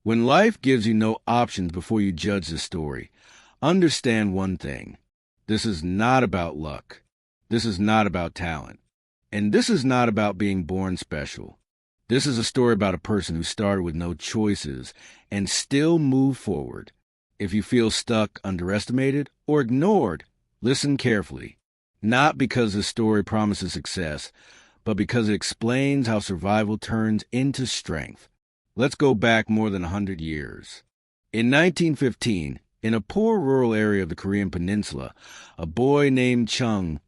When life gives you no options before you judge the story, understand one thing. This is not about luck. This is not about talent. And this is not about being born special. This is a story about a person who started with no choices and still moved forward. If you feel stuck, underestimated, or ignored, listen carefully. Not because the story promises success, but because it explains how survival turns into strength. Let's go back more than 100 years. In 1915, in a poor rural area of the Korean peninsula, a boy named Chung,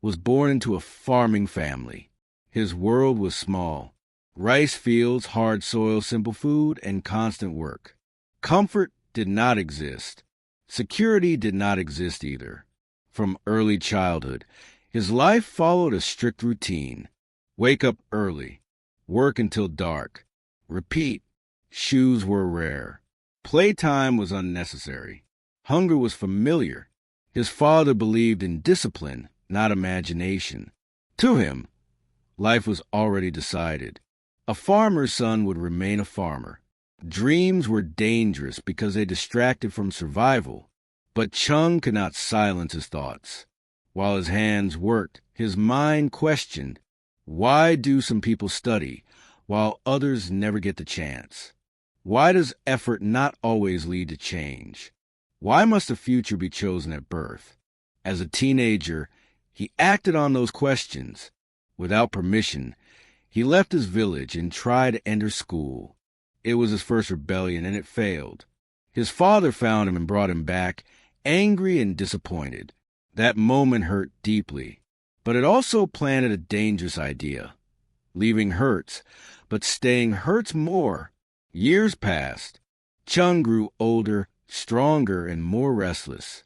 was born into a farming family. His world was small. Rice fields, hard soil, simple food, and constant work. Comfort did not exist. Security did not exist either. From early childhood, his life followed a strict routine. Wake up early. Work until dark. Repeat. Shoes were rare. Playtime was unnecessary. Hunger was familiar. His father believed in discipline, not imagination. To him, life was already decided. A farmer's son would remain a farmer. Dreams were dangerous because they distracted from survival. But Chung could not silence his thoughts. While his hands worked, his mind questioned, why do some people study while others never get the chance? Why does effort not always lead to change? Why must the future be chosen at birth? As a teenager, he acted on those questions. Without permission, he left his village and tried to enter school. It was his first rebellion, and it failed. His father found him and brought him back, angry and disappointed. That moment hurt deeply, but it also planted a dangerous idea. Leaving hurts, but staying hurts more. Years passed. Chung grew older, stronger, and more restless.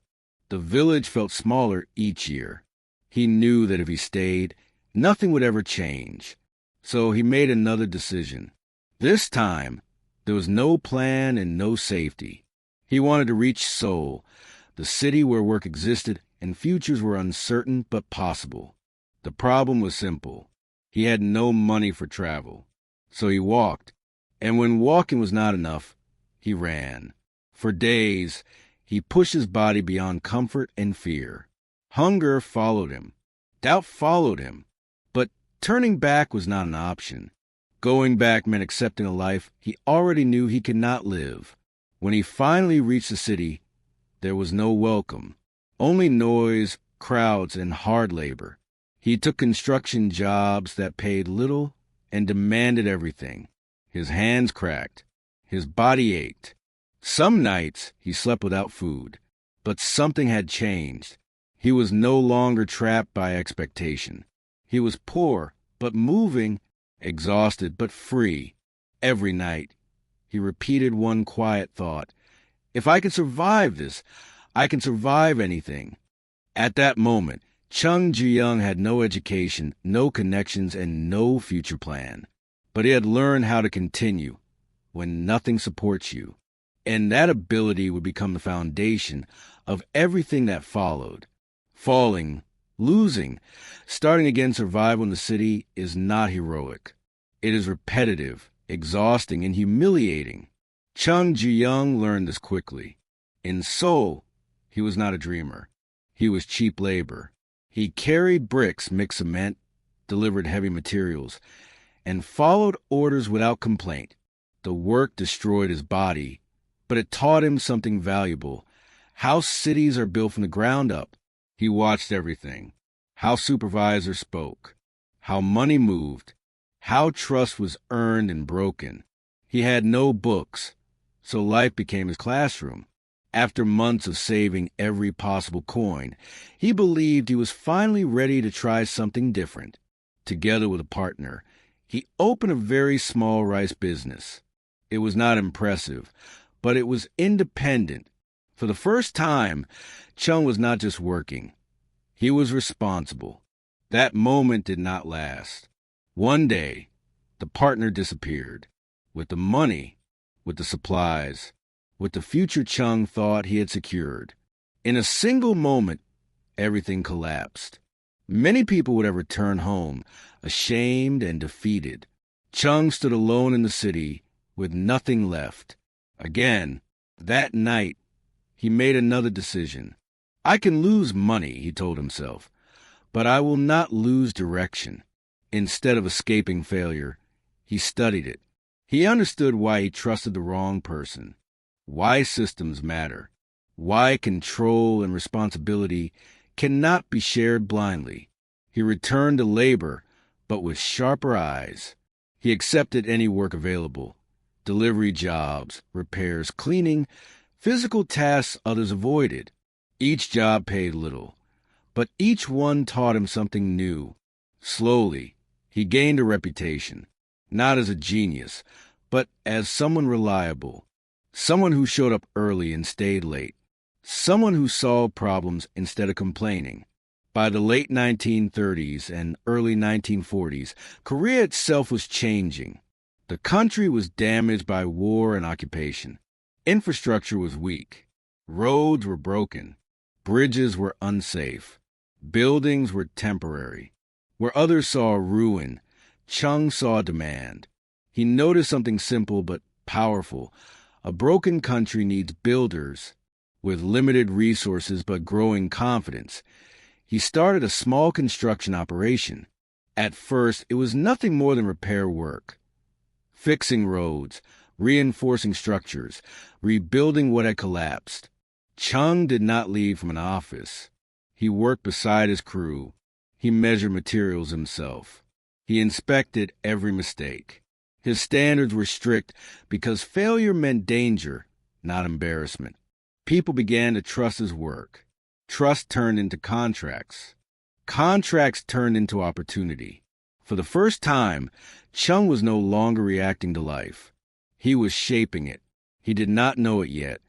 The village felt smaller each year. He knew that if he stayed, nothing would ever change. So he made another decision. This time, there was no plan and no safety. He wanted to reach Seoul, the city where work existed and futures were uncertain but possible. The problem was simple. He had no money for travel. So he walked. And when walking was not enough, he ran. For days, he pushed his body beyond comfort and fear. Hunger followed him. Doubt followed him. But turning back was not an option. Going back meant accepting a life he already knew he could not live. When he finally reached the city, there was no welcome. Only noise, crowds, and hard labor. He took construction jobs that paid little and demanded everything. His hands cracked. His body ached. Some nights he slept without food. But something had changed. He was no longer trapped by expectation. He was poor, but moving, exhausted, but free. Every night, he repeated one quiet thought. If I can survive this, I can survive anything. At that moment, Chung had no education, no connections, and no future plan. But he had learned how to continue when nothing supports you. And that ability would become the foundation of everything that followed. Falling, losing, starting again. Survival in the city is not heroic. It is repetitive, exhausting, and humiliating. Chung learned this quickly. In Seoul, he was not a dreamer. He was cheap labor. He carried bricks, mixed cement, delivered heavy materials, and followed orders without complaint. The work destroyed his body, but it taught him something valuable. How cities are built from the ground up. He watched everything. How supervisors spoke. How money moved. How trust was earned and broken. He had no books, so life became his classroom. After months of saving every possible coin, he believed he was finally ready to try something different. Together with a partner, he opened a very small rice business. It was not impressive, but it was independent. For the first time, Chung was not just working. He was responsible. That moment did not last. One day, the partner disappeared. With the money, with the supplies, with the future Chung thought he had secured. In a single moment, everything collapsed. Many people would have returned home, ashamed and defeated. Chung stood alone in the city, with nothing left. Again, that night, he made another decision. I can lose money, he told himself, but I will not lose direction. Instead of escaping failure, he studied it. He understood why he trusted the wrong person, why systems matter, why control and responsibility cannot be shared blindly. He returned to labor, but with sharper eyes. He accepted any work available: delivery jobs, repairs, cleaning, physical tasks others avoided. Each job paid little, but each one taught him something new. Slowly, he gained a reputation, not as a genius, but as someone reliable, someone who showed up early and stayed late, someone who solved problems instead of complaining. By the late 1930s and early 1940s, Korea itself was changing. The country was damaged by war and occupation. Infrastructure was weak. Roads were broken. Bridges were unsafe. Buildings were temporary. Where others saw ruin, Chung saw demand. He noticed something simple but powerful. A broken country needs builders with limited resources but growing confidence. He started a small construction operation. At first, it was nothing more than repair work. Fixing roads, reinforcing structures, rebuilding what had collapsed. Chung did not leave from an office. He worked beside his crew. He measured materials himself. He inspected every mistake. His standards were strict because failure meant danger, not embarrassment. People began to trust his work. Trust turned into contracts. Contracts turned into opportunity. For the first time, Chung was no longer reacting to life. He was shaping it. He did not know it yet,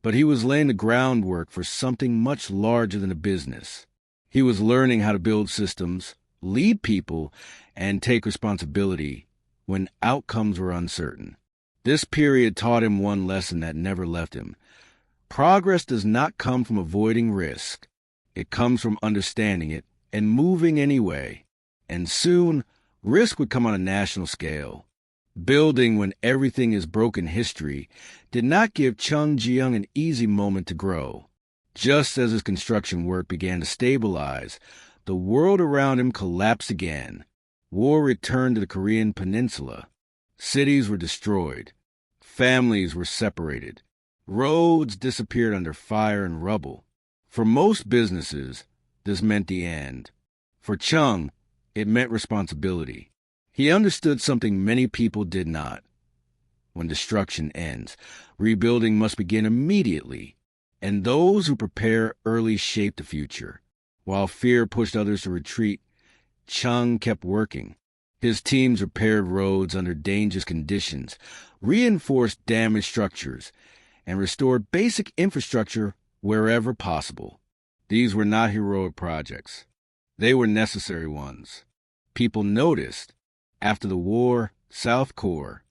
but he was laying the groundwork for something much larger than a business. He was learning how to build systems, lead people, and take responsibility when outcomes were uncertain. This period taught him one lesson that never left him. Progress does not come from avoiding risk. It comes from understanding it and moving anyway. And soon, risk would come on a national scale. Building when everything is broken history did not give Chung Ji-young an easy moment to grow. Just as his construction work began to stabilize, the world around him collapsed again. War returned to the Korean peninsula. Cities were destroyed. Families were separated. Roads disappeared under fire and rubble. For most businesses, this meant the end. For Chung, it meant responsibility. He understood something many people did not. When destruction ends, rebuilding must begin immediately, and those who prepare early shape the future. While fear pushed others to retreat, Chung kept working. His teams repaired roads under dangerous conditions, reinforced damaged structures, and restored basic infrastructure wherever possible. These were not heroic projects. They were necessary ones. People noticed. After the war, South Korea,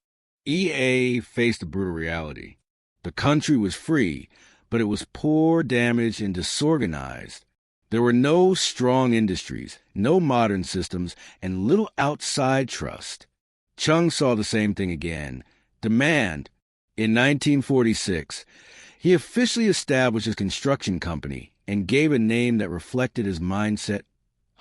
EA faced a brutal reality. The country was free, but it was poor, damaged, and disorganized. There were no strong industries, no modern systems, and little outside trust. Chung saw the same thing again. Demand. In 1946, he officially established his construction company and gave a name that reflected his mindset,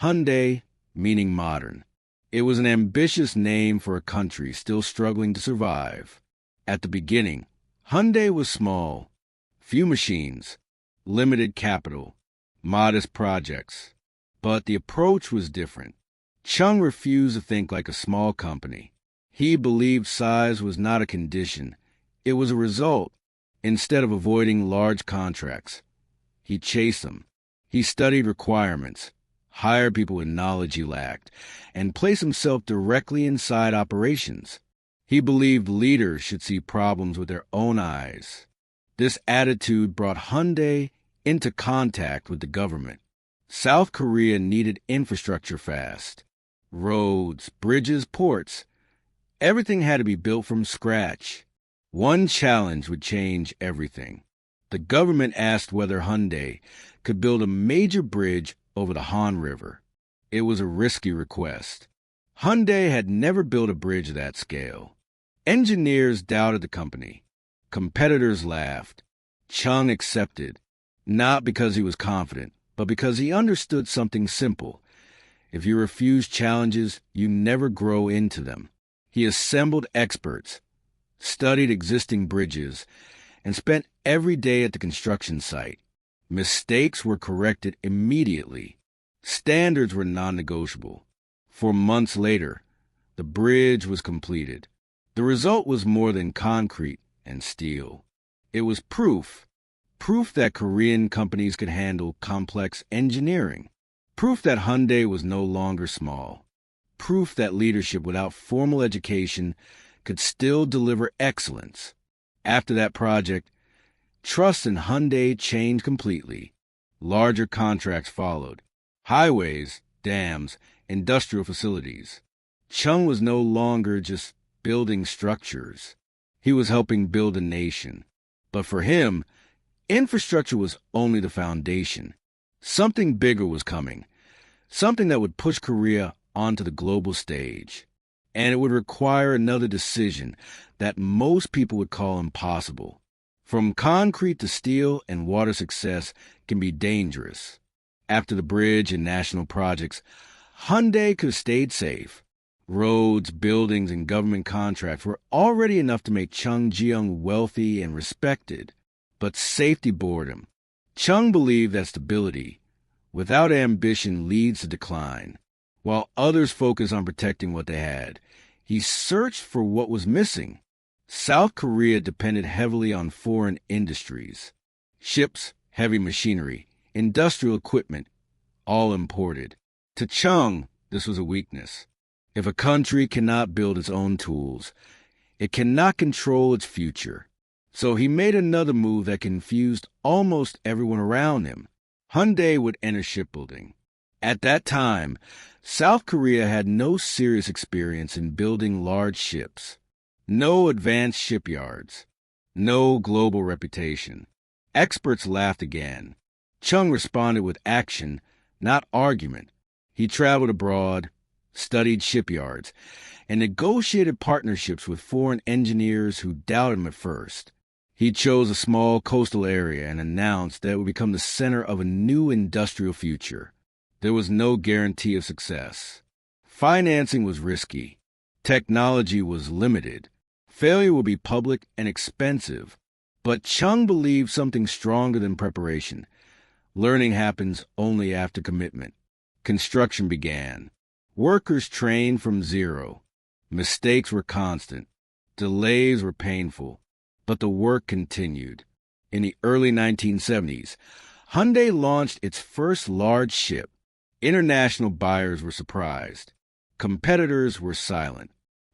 Hyundai, meaning modern. It was an ambitious name for a country still struggling to survive. At the beginning, Hyundai was small, few machines, limited capital, modest projects. But the approach was different. Chung refused to think like a small company. He believed size was not a condition. It was a result. Instead of avoiding large contracts, he chased them. He studied requirements, hired people with knowledge he lacked, and placed himself directly inside operations. He believed leaders should see problems with their own eyes. This attitude brought Hyundai into contact with the government. South Korea needed infrastructure fast. Roads, bridges, ports. Everything had to be built from scratch. One challenge would change everything. The government asked whether Hyundai could build a major bridge over the Han River. It was a risky request. Hyundai had never built a bridge of that scale. Engineers doubted the company. Competitors laughed. Chung accepted, not because he was confident, but because he understood something simple. If you refuse challenges, you never grow into them. He assembled experts, studied existing bridges, and spent every day at the construction site. Mistakes were corrected immediately. Standards were non-negotiable. 4 months later, the bridge was completed. The result was more than concrete and steel. It was proof that Korean companies could handle complex engineering. Proof that Hyundai was no longer small. Proof that leadership without formal education could still deliver excellence. After that project, trust in Hyundai changed completely. Larger contracts followed. Highways, dams, industrial facilities. Chung was no longer just building structures. He was helping build a nation. But for him, infrastructure was only the foundation. Something bigger was coming, something that would push Korea onto the global stage. And it would require another decision that most people would call impossible. From concrete to steel and water, success can be dangerous. After the bridge and national projects, Hyundai could have stayed safe. Roads, buildings, and government contracts were already enough to make Chung Ji-young wealthy and respected. But safety bored him. Chung believed that stability, without ambition, leads to decline. While others focused on protecting what they had, he searched for what was missing. South Korea depended heavily on foreign industries. Ships, heavy machinery, industrial equipment, all imported. To Chung, this was a weakness. If a country cannot build its own tools, it cannot control its future. So he made another move that confused almost everyone around him. Hyundai would enter shipbuilding. At that time, South Korea had no serious experience in building large ships, no advanced shipyards, no global reputation. Experts laughed again. Chung responded with action, not argument. He traveled abroad, studied shipyards, and negotiated partnerships with foreign engineers who doubted him at first. He chose a small coastal area and announced that it would become the center of a new industrial future. There was no guarantee of success. Financing was risky. Technology was limited. Failure would be public and expensive. But Chung believed something stronger than preparation. Learning happens only after commitment. Construction began. Workers trained from zero. Mistakes were constant. Delays were painful. But the work continued. In the early 1970s, Hyundai launched its first large ship. International buyers were surprised. Competitors were silent.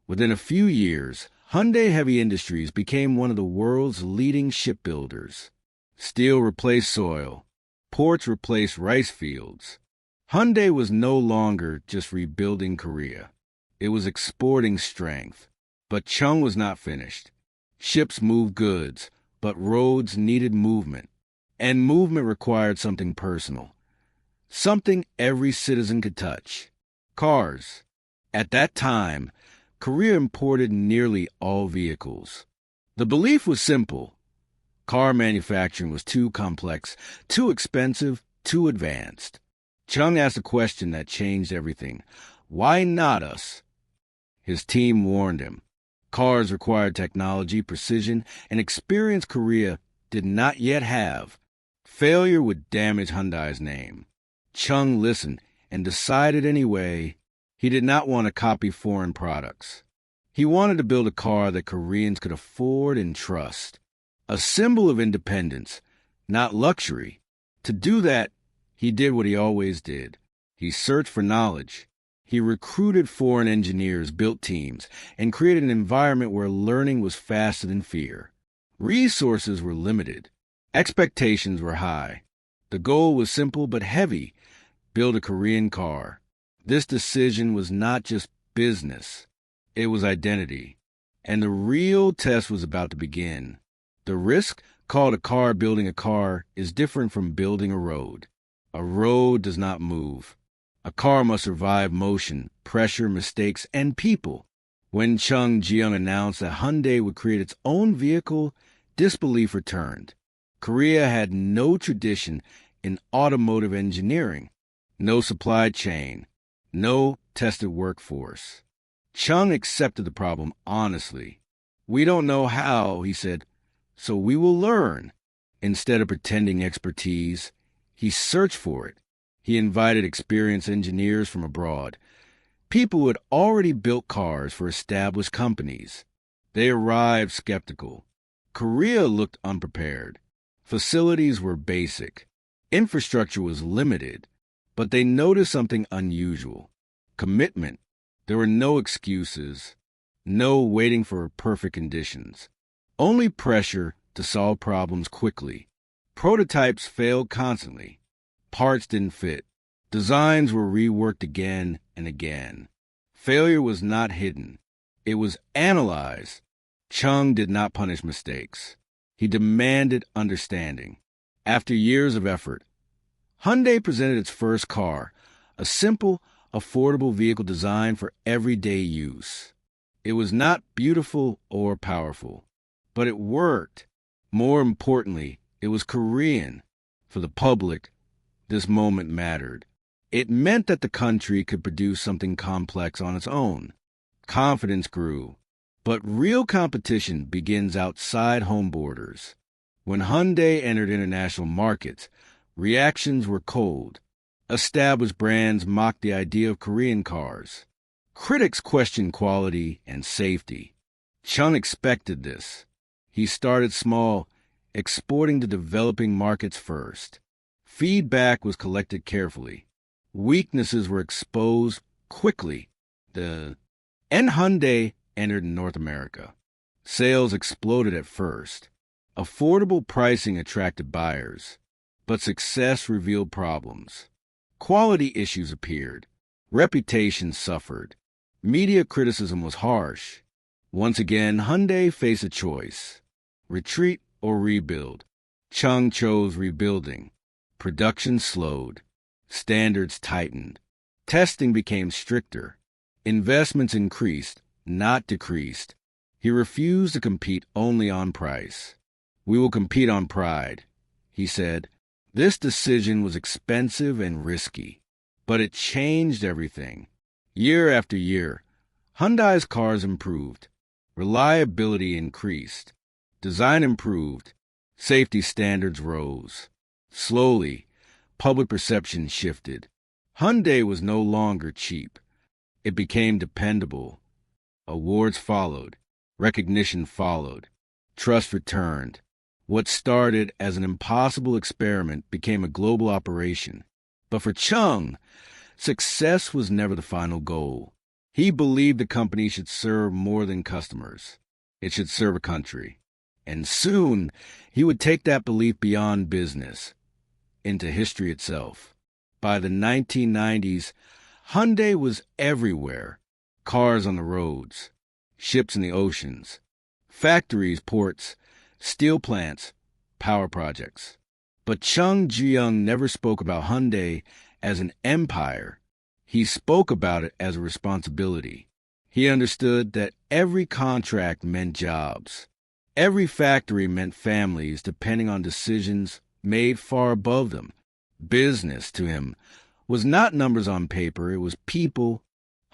Within a few years, Hyundai Heavy Industries became one of the world's leading shipbuilders. Steel replaced soil. Ports replaced rice fields. Hyundai was no longer just rebuilding Korea. It was exporting strength. But Chung was not finished. Ships moved goods, but roads needed movement. And movement required something personal. Something every citizen could touch. Cars. At that time, Korea imported nearly all vehicles. The belief was simple. Car manufacturing was too complex, too expensive, too advanced. Chung asked a question that changed everything. Why not us? His team warned him. Cars required technology, precision, and experience Korea did not yet have. Failure would damage Hyundai's name. Chung listened and decided anyway he did not want to copy foreign products. He wanted to build a car that Koreans could afford and trust. A symbol of independence, not luxury. To do that, he did what he always did. He searched for knowledge. He recruited foreign engineers, built teams, and created an environment where learning was faster than fear. Resources were limited. Expectations were high. The goal was simple but heavy: build a Korean car. This decision was not just business. It was identity. And the real test was about to begin. The risk, called a car building a car, is different from building a road. A road does not move. A car must survive motion, pressure, mistakes, and people. When Chung announced that Hyundai would create its own vehicle, disbelief returned. Korea had no tradition in automotive engineering, no supply chain, no tested workforce. Chung accepted the problem honestly. "We don't know how," he said, "so we will learn." Instead of pretending expertise, he searched for it. He invited experienced engineers from abroad, people who had already built cars for established companies. They arrived skeptical. Korea looked unprepared. Facilities were basic. Infrastructure was limited. But they noticed something unusual: commitment. There were no excuses, no waiting for perfect conditions, only pressure to solve problems quickly. Prototypes failed constantly. Parts didn't fit. Designs were reworked again and again. Failure was not hidden. It was analyzed. Chung did not punish mistakes. He demanded understanding. After years of effort, Hyundai presented its first car, a simple, affordable vehicle designed for everyday use. It was not beautiful or powerful, but it worked. More importantly, it was Korean. For the public, this moment mattered. It meant that the country could produce something complex on its own. Confidence grew. But real competition begins outside home borders. When Hyundai entered international markets, reactions were cold. Established brands mocked the idea of Korean cars. Critics questioned quality and safety. Chung expected this. He started small, exporting to developing markets first. Feedback was collected carefully. Weaknesses were exposed quickly. And Hyundai entered North America. Sales exploded at first. Affordable pricing attracted buyers. But success revealed problems. Quality issues appeared. Reputation suffered. Media criticism was harsh. Once again, Hyundai faced a choice: retreat or rebuild. Chung chose rebuilding. Production slowed. Standards tightened. Testing became stricter. Investments increased, not decreased. He refused to compete only on price. "We will compete on pride," he said. This decision was expensive and risky, but it changed everything. Year after year, Hyundai's cars improved. Reliability increased. Design improved. Safety standards rose. Slowly, public perception shifted. Hyundai was no longer cheap. It became dependable. Awards followed. Recognition followed. Trust returned. What started as an impossible experiment became a global operation. But for Chung, success was never the final goal. He believed the company should serve more than customers. It should serve a country. And soon, he would take that belief beyond business, into history itself. By the 1990s, Hyundai was everywhere. Cars on the roads, ships in the oceans, factories, ports, steel plants, power projects. But Chung never spoke about Hyundai as an empire. He spoke about it as a responsibility. He understood that every contract meant jobs. Every factory meant families depending on decisions made far above them. Business, to him, was not numbers on paper, it was people.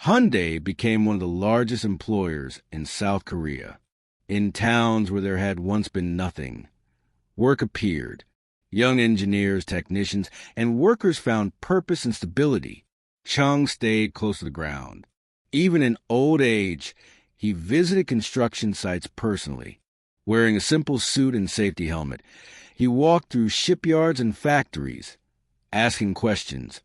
Hyundai became one of the largest employers in South Korea. In towns where there had once been nothing, work appeared. Young engineers, technicians, and workers found purpose and stability. Chung stayed close to the ground. Even in old age, he visited construction sites personally. Wearing a simple suit and safety helmet, he walked through shipyards and factories, asking questions,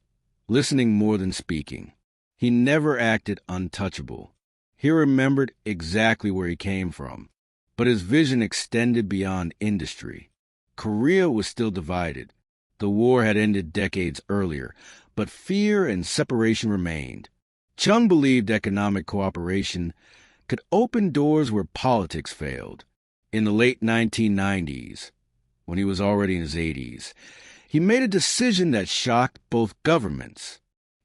listening more than speaking. He never acted untouchable. He remembered exactly where he came from, but his vision extended beyond industry. Korea was still divided. The war had ended decades earlier, but fear and separation remained. Chung believed economic cooperation could open doors where politics failed. In the late 1990s, when he was already in his 80s, he made a decision that shocked both governments.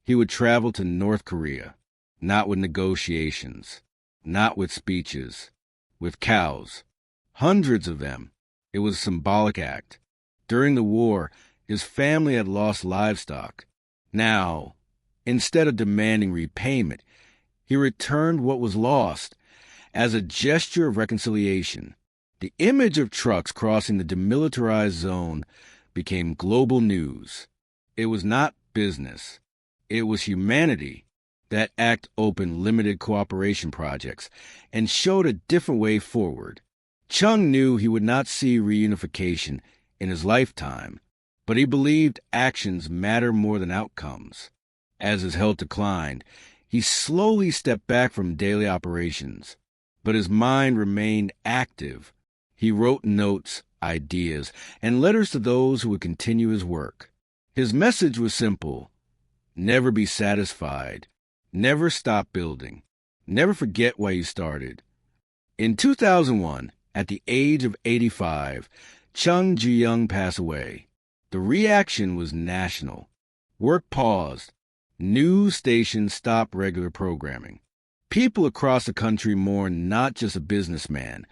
He would travel to North Korea, not with negotiations, not with speeches, with cows. Hundreds of them. It was a symbolic act. During the war, his family had lost livestock. Now, instead of demanding repayment, he returned what was lost as a gesture of reconciliation. The image of trucks crossing the demilitarized zone became global news. It was not business. It was humanity. That act opened limited cooperation projects and showed a different way forward. Chung knew he would not see reunification in his lifetime, but he believed actions matter more than outcomes. As his health declined, he slowly stepped back from daily operations, but his mind remained active. He wrote notes, ideas, and letters to those who would continue his work. His message was simple: never be satisfied, never stop building, never forget why you started. In 2001, at the age of 85, Chung passed away. The reaction was national. Work paused. News stations stopped regular programming. People across the country mourned not just a businessman,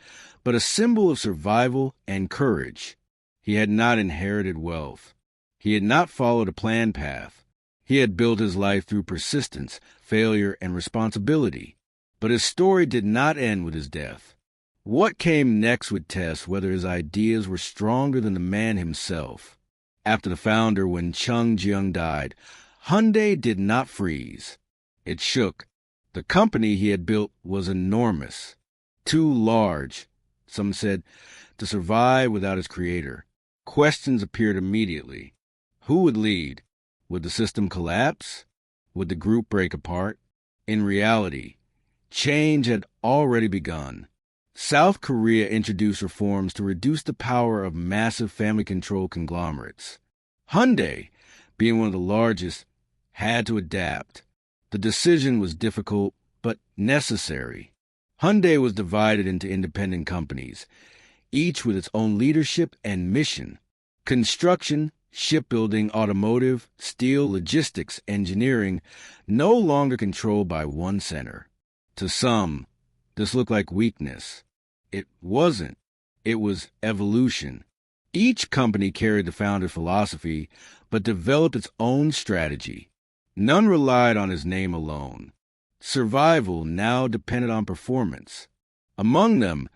but a symbol of survival and courage. He had not inherited wealth. He had not followed a planned path. He had built his life through persistence, failure, and responsibility. But his story did not end with his death. What came next would test whether his ideas were stronger than the man himself. After the founder, when Chung died, Hyundai did not freeze. It shook. The company he had built was enormous, too large, some said, to survive without its creator. Questions appeared immediately. Who would lead? Would the system collapse? Would the group break apart? In reality, change had already begun. South Korea introduced reforms to reduce the power of massive family-controlled conglomerates. Hyundai, being one of the largest, had to adapt. The decision was difficult, but necessary. Hyundai was divided into independent companies, each with its own leadership and mission. Construction, shipbuilding, automotive, steel, logistics, engineering, no longer controlled by one center. To some, this looked like weakness. It wasn't. It was evolution. Each company carried the founder's philosophy, but developed its own strategy. None relied on his name alone. Survival now depended on performance. Among them,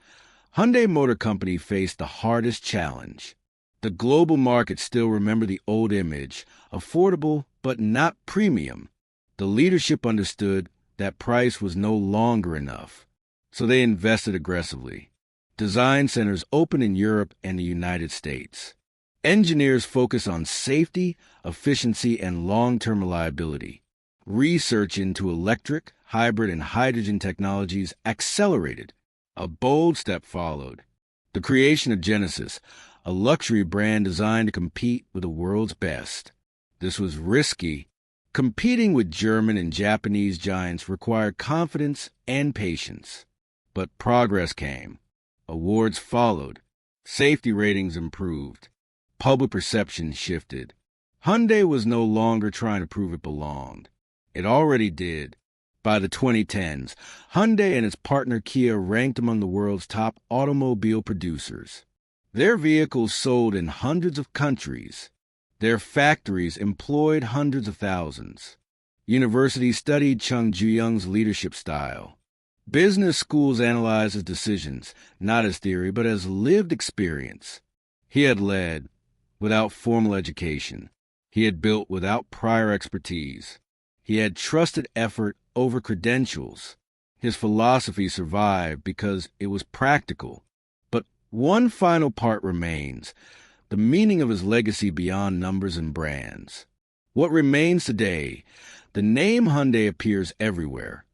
Hyundai Motor Company faced the hardest challenge. The global market still remembered the old image, affordable but not premium. The leadership understood that price was no longer enough, so they invested aggressively. Design centers opened in Europe and the United States. Engineers focused on safety, efficiency, and long-term reliability. Research into electric, hybrid, and hydrogen technologies accelerated. A bold step followed: the creation of Genesis, a luxury brand designed to compete with the world's best. This was risky. Competing with German and Japanese giants required confidence and patience. But progress came. Awards followed. Safety ratings improved. Public perception shifted. Hyundai was no longer trying to prove it belonged. It already did. By the 2010s, Hyundai and its partner Kia ranked among the world's top automobile producers. Their vehicles sold in hundreds of countries. Their factories employed hundreds of thousands. Universities studied Chung Ju-young's leadership style. Business schools analyzed his decisions, not as theory, but as lived experience. He had led without formal education. He had built without prior expertise. He had trusted effort over credentials. His philosophy survived because it was practical. But one final part remains: the meaning of his legacy beyond numbers and brands. What remains today? The name Hyundai appears everywhere.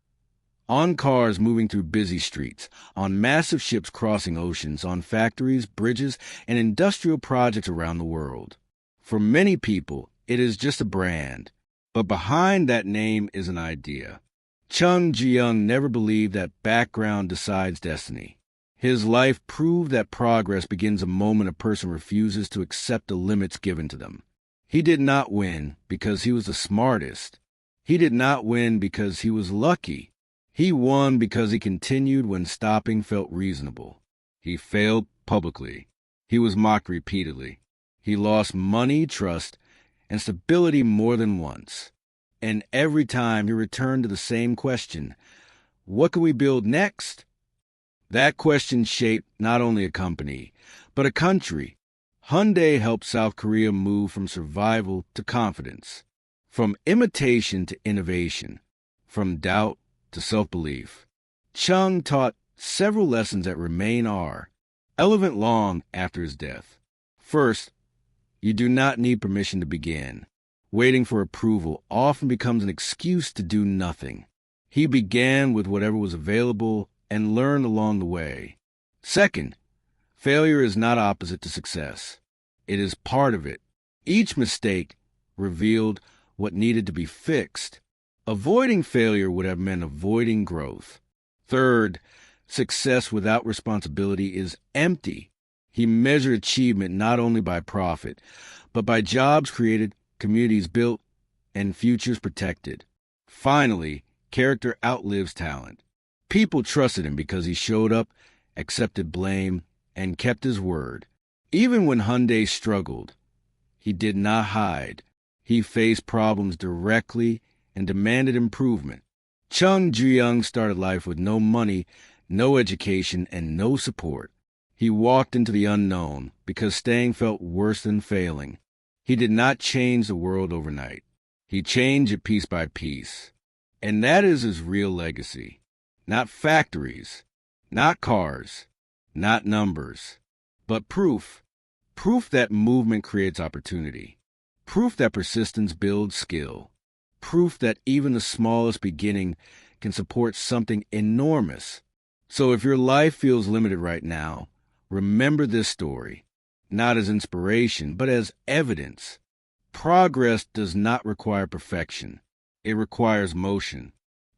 On cars moving through busy streets, on massive ships crossing oceans, on factories, bridges, and industrial projects around the world. For many people, it is just a brand, but behind that name is an idea. Chung Ju-young never believed that background decides destiny. His life proved that progress begins the moment a person refuses to accept the limits given to them. He did not win because he was the smartest. He did not win because he was lucky. He won because he continued when stopping felt reasonable. He failed publicly. He was mocked repeatedly. He lost money, trust, and stability more than once. And every time he returned to the same question, what can we build next? That question shaped not only a company, but a country. Hyundai helped South Korea move from survival to confidence, from imitation to innovation, from doubt to self-belief. Chung taught several lessons that remain relevant long after his death. First, you do not need permission to begin. Waiting for approval often becomes an excuse to do nothing. He began with whatever was available and learned along the way. Second, failure is not opposite to success. It is part of it. Each mistake revealed what needed to be fixed. Avoiding failure would have meant avoiding growth. Third, success without responsibility is empty. He measured achievement not only by profit, but by jobs created, communities built, and futures protected. Finally, character outlives talent. People trusted him because he showed up, accepted blame, and kept his word. Even when Hyundai struggled, he did not hide. He faced problems directly and demanded improvement. Chung Ju-young started life with no money, no education, and no support. He walked into the unknown because staying felt worse than failing. He did not change the world overnight. He changed it piece by piece. And that is his real legacy. Not factories, not cars, not numbers, but proof. Proof that movement creates opportunity. Proof that persistence builds skill. Proof that even the smallest beginning can support something enormous. So if your life feels limited right now, remember this story, not as inspiration, but as evidence. Progress does not require perfection. It requires motion.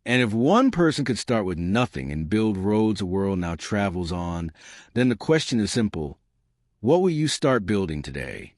And if one person could start with nothing and build roads the world now travels on, then the question is simple. What will you start building today?